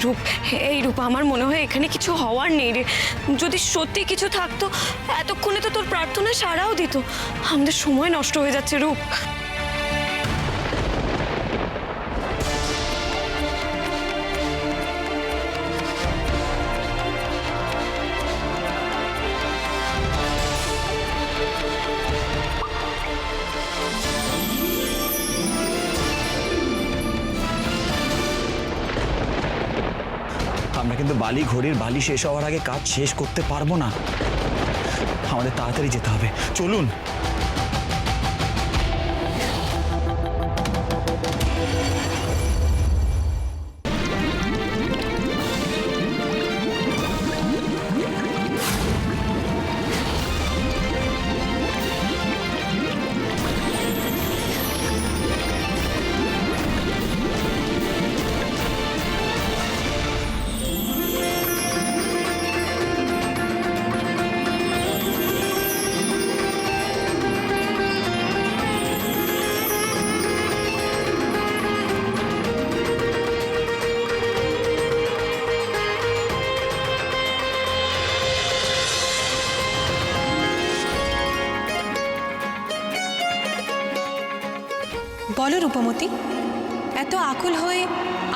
রূপ, এই রূপ, আমার মনে হয় এখানে কিছু হওয়ার নেই রে। যদি সত্যি কিছু থাকতো এতক্ষণে তো তোর প্রার্থনা সাড়াও দিত। আমাদের সময় নষ্ট হয়ে যাচ্ছে রূপ। আমরা কিন্তু বালি ঘড়ির বালি শেষ হওয়ার আগে কাজ শেষ করতে পারবো না। আমাদের তাড়াতাড়ি যেতে হবে, চলুন। বলো রূপমতি, এত আকুল হয়ে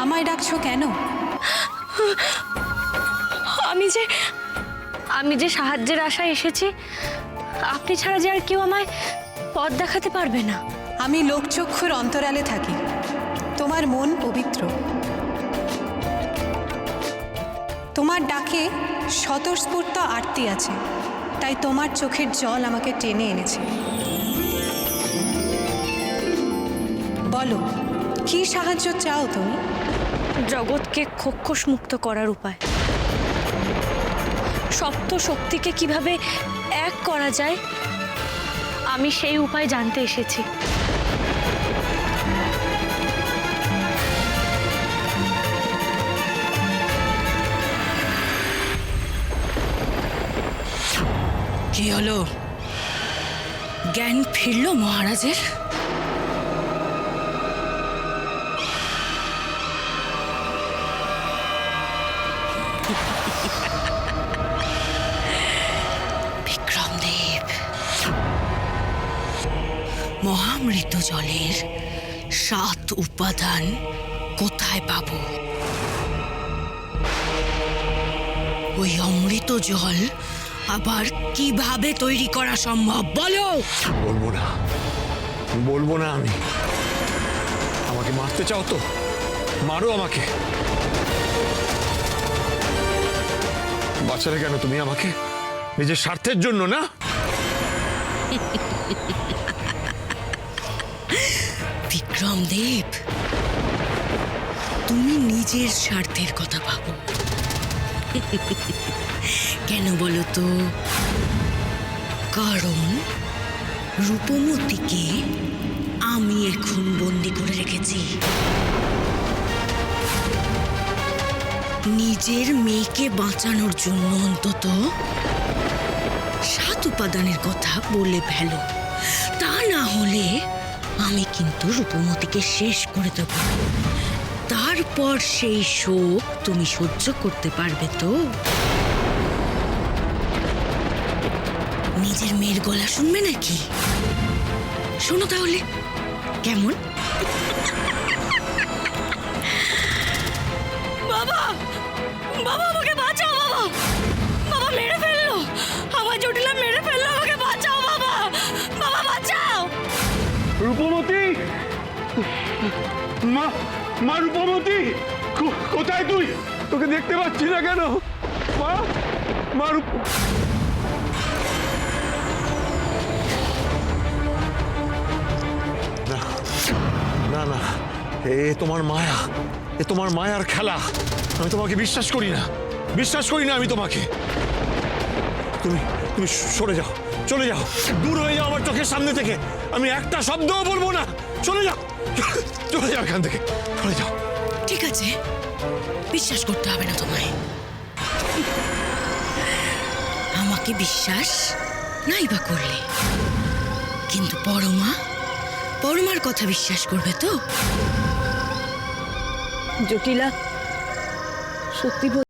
আমায় ডাকছো কেন? আমি যে সাহায্যের আশায় এসেছি, আপনি ছাড়া যে আর কেউ আমায় পথ দেখাতে পারবে না। আমি লোকচক্ষুর অন্তরালে থাকি, তোমার মন পবিত্র। তোমার ডাকে স্বতঃস্ফূর্ত আরতি আছে, তাই তোমার চোখের জল আমাকে টেনে এনেছে। বলো, কি সাহায্য চাও তুমি? জগৎকে খোক্ষস মুক্ত করার উপায়, সপ্ত শক্তিকে কিভাবে এক করা যায়, আমি সেই উপায় জানতে এসেছি। কি হলো? জ্ঞান ফিরল মহারাজের? বিক্রমদেব, মহামৃত জলের 7 উপাদান কোথায় পাবো? ওই অমৃত জল আবার কিভাবে তৈরি করা সম্ভব বলো? বলবো না আমি। আমাকে মারতে চাও তো মারো আমাকে। বাঁচালে কেন তুমি আমাকে? নিজের স্বার্থের জন্য না? বিক্রমদেব, তুমি নিজের স্বার্থের কথা ভাবো। কেন বলো তো? কারণ রূপমতিকে আমি এখন বন্দি করে রেখেছি। নিজের মেয়েকে বাঁচানোর জন্য অন্তত 7 উপাদানের কথা বলে ফেলো, তা না হলে আমি কিন্তু রূপমতিকে শেষ করে দেব। তারপর সেই শোক তুমি সহ্য করতে পারবে তো? নিজের মেয়ের গলা শুনবে নাকি? শোনো তাহলে কেমন? বাবা, বাবা আমাকে বাঁচাও বাবা। বাবা মেরে ফেললো, আমার জটিলা মেরে ফেললো, আমাকে বাঁচাও বাবা। বাবা বাঁচাও। রূপমতি, মা রূপমতি, কোথায় তুই? তোকে দেখতে পাচ্ছি না কেন? মা রূপ না না, এ তোমার মায়া, এ তোমার মায়ার খেলা। আমি তোমাকে বিশ্বাস করি না, আমি তোমাকে। তুমি সরে যাও, চলে যাও, দূর হয়ে যাও আমার চোখের সামনে থেকে। আমি একটা শব্দও বলবো না। চলে যাও, চলে যাও এখান থেকে, চলে যাও। ঠিক আছে, বিশ্বাস করতে হবে না তোমায়। আমাকে বিশ্বাস নাই বা করলে, কিন্তু পরমার কথা বিশ্বাস করবে তো? জটিলা, সত্যি